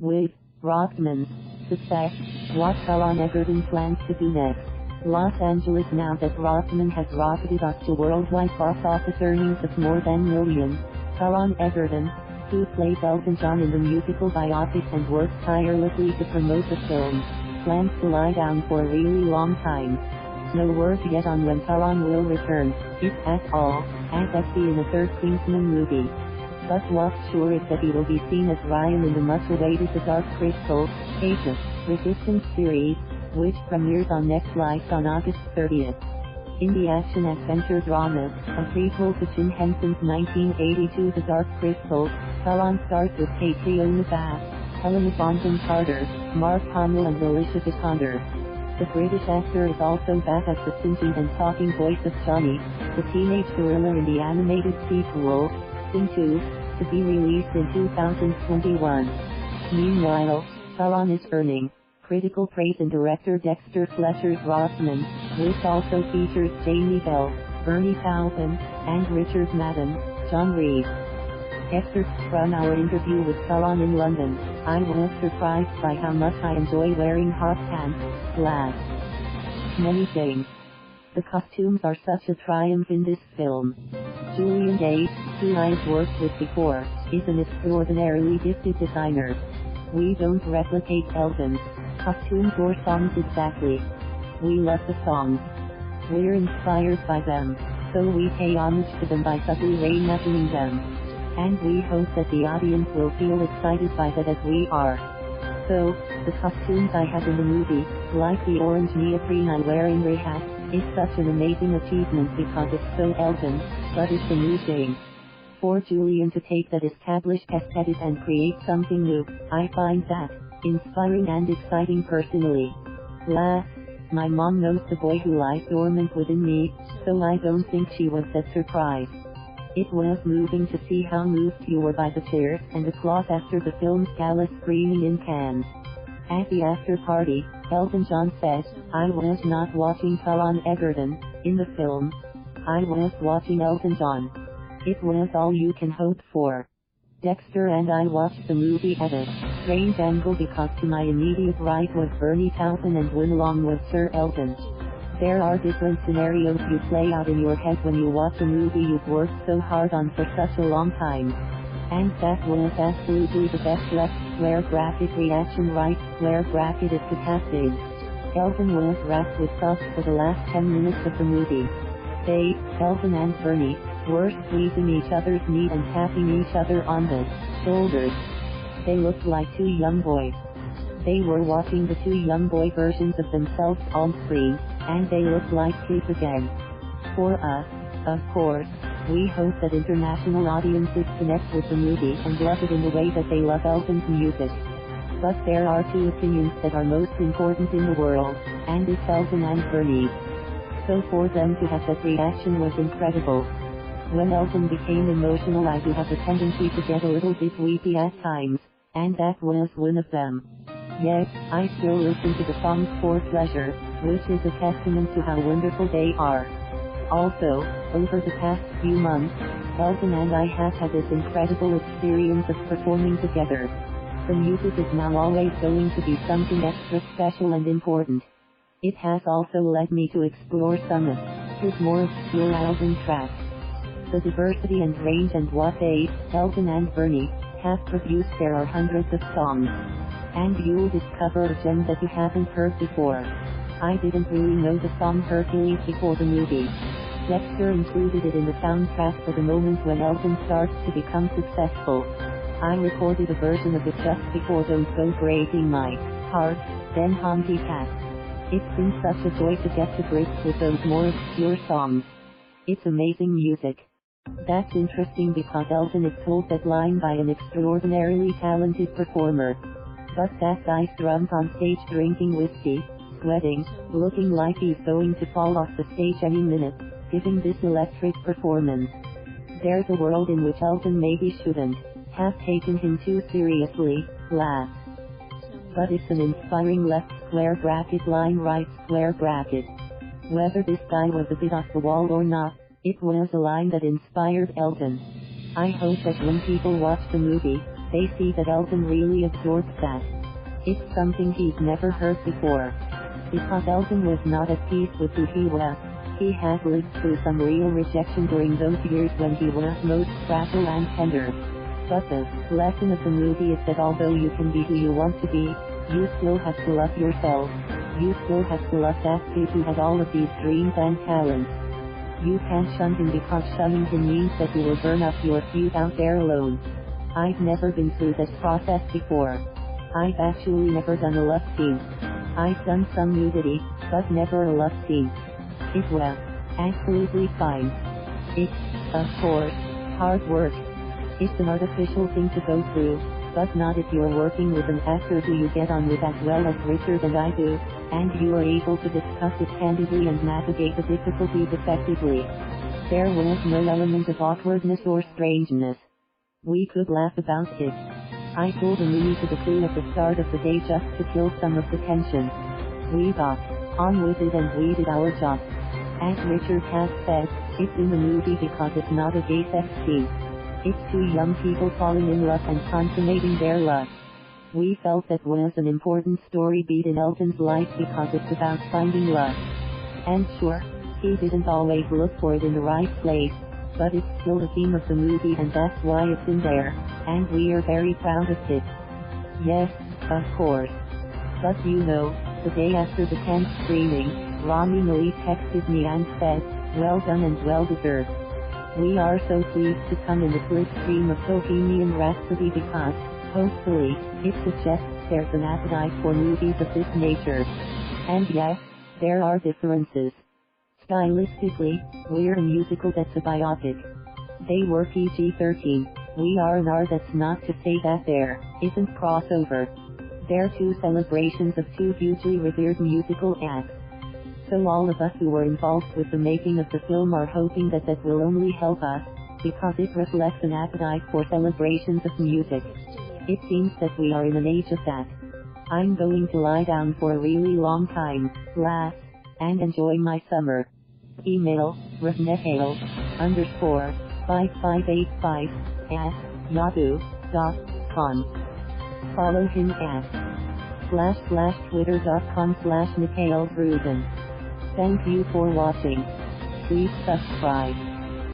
With Rocketman, suspect what Taron Egerton plans to do next. Los Angeles. Now that Rocketman has rocketed us to worldwide box office earnings of more than $1 million, Taron Egerton, who plays Elton John in the musical biopic and works tirelessly to promote the film, plans to lie down for a really long time. No word yet on when Taron will return, if at all, as Eggsy in a third Kingsman movie. But what's sure is that he will be seen as Rian in the much-awaited The Dark Crystal, Agent, Resistance series, which premieres on Netflix on August 30th. In the action-adventure drama, a prequel to Jim Henson's 1982 The Dark Crystal, Taron stars with Caitriona Balfe, Helena Bonham Carter, Hamill and Alicia Vikander. The British actor is also back as the singing and talking voice of Johnny, the teenage gorilla in the animated sequel, Sing 2, to be released in 2021. Meanwhile, Taron is earning critical praise in director Dexter Fletcher's Rocketman, which also features Jamie Bell, Bernie Taupin, and Richard Madden, John Reid. Excerpts from our interview with Taron in London. I was surprised by how much I enjoy wearing hot pants. Many things. The costumes are such a triumph in this film. Julian, who I've worked with before, is an extraordinarily gifted designer. We don't replicate Elton's costumes or songs exactly. We love the songs. We're inspired by them, so we pay homage to them by subtly reimagining them. And we hope that the audience will feel excited by that as we are. So, the costumes I had in the movie, like the orange neoprene I wear in Rehab, is such an amazing achievement because it's so Elton, but it's a new thing. For Julian to take that established aesthetic and create something new, I find that inspiring and exciting personally. My mom knows the boy who lies dormant within me, so I don't think she was that surprised. It was moving to see how moved you were by the cheers and applause after the film's gala screening in Cannes. At the after party, Elton John said, "I was not watching Taron Egerton in the film. I was watching Elton John. It was all you can hope for." Dexter and I watched the movie at a strange angle because to my immediate right was Bernie Taupin and went along with Sir Elton. There are different scenarios you play out in your head when you watch a movie you've worked so hard on for such a long time. And that was absolutely the best left square bracket reaction right square bracket it could have been. Elton was wrapped with thoughts for the last 10 minutes of the movie. They, Elton and Bernie, were squeezing each other's knee and tapping each other on the shoulders. They looked like two young boys. They were watching the two young boy versions of themselves on screen, and they looked like kids again. For us, of course, we hope that international audiences connect with the movie and love it in the way that they love Elton's music. But there are two opinions that are most important in the world, and it's Elton and Bernie's. So for them to have that reaction was incredible. When Elton became emotional, I do have a tendency to get a little bit weepy at times, and that was one of them. Yes, I still listen to the songs for pleasure, which is a testament to how wonderful they are. Also, over the past few months, Elton and I have had this incredible experience of performing together. The music is now always going to be something extra special and important. It has also led me to explore some of his more obscure album tracks. The diversity and range and what they, Elton and Bernie, have produced, there are hundreds of songs. And you'll discover a gem that you haven't heard before. I didn't really know the song Hercules before the movie. Dexter included it in the soundtrack for the moment when Elton starts to become successful. I recorded a version of it just before Don't Go Breaking My Heart, then Honky Cat. It's been such a joy to get to grips with those more obscure songs. It's amazing music. That's interesting because Elton is told that line by an extraordinarily talented performer. But that guy strumped on stage drinking whiskey, sweating, looking like he's going to fall off the stage any minute, giving this electric performance. There's a world in which Elton maybe shouldn't have taken him too seriously, But it's an inspiring left square bracket line right square bracket. Whether this guy was a bit off the wall or not, it was a line that inspired Elton. I hope that when people watch the movie, They see that Elton really absorbs that. It's something he's never heard before. Because Elton was not at peace with who he was, he has lived through some real rejection during those years when he was most fragile and tender. But the lesson of the movie is that although you can be who you want to be, you still have to love yourself. You still have to love that kid who had all of these dreams and talents. You can't shun him because shunning him means that you will burn up your fuse out there alone. I've never been through this process before. I've actually never done a love scene. I've done some nudity, but never a love scene. It was absolutely fine. It's, of course, hard work. It's an artificial thing to go through, but not if you're working with an actor who you get on with as well as Richard and I do, and you are able to discuss it candidly and navigate the difficulties effectively. There was no element of awkwardness or strangeness. We could laugh about it. I pulled a Minnie to the crew at the start of the day just to kill some of the tension. We got on with it and we did our job. As Richard has said, it's in the movie because it's not a gay sex scene. It's two young people falling in love and consummating their love. We felt that was an important story beat in Elton's life because it's about finding love. And sure, he didn't always look for it in the right place, but it's still the theme of the movie and that's why it's in there, and we are very proud of it. Yes, of course. But you know, the day after the 10th screening, Rami Malek texted me and said, "Well done and well deserved." We are so pleased to come in the slipstream of Bohemian Rhapsody because, hopefully, it suggests there's an appetite for movies of this nature. And yes, there are differences. Stylistically, we're a musical that's a biopic. They were PG-13. We are an R. That's not to say that there isn't crossover. They're two celebrations of two hugely revered musical acts. So all of us who were involved with the making of the film are hoping that that will only help us, because it reflects an appetite for celebrations of music. It seems that we are in an age of that. I'm going to lie down for a really long time, laugh, and enjoy my summer. Email, revnehale_5585@yahoo.com. Follow him at //twitter.com/MikhailRubin. Thank you for watching. Please subscribe.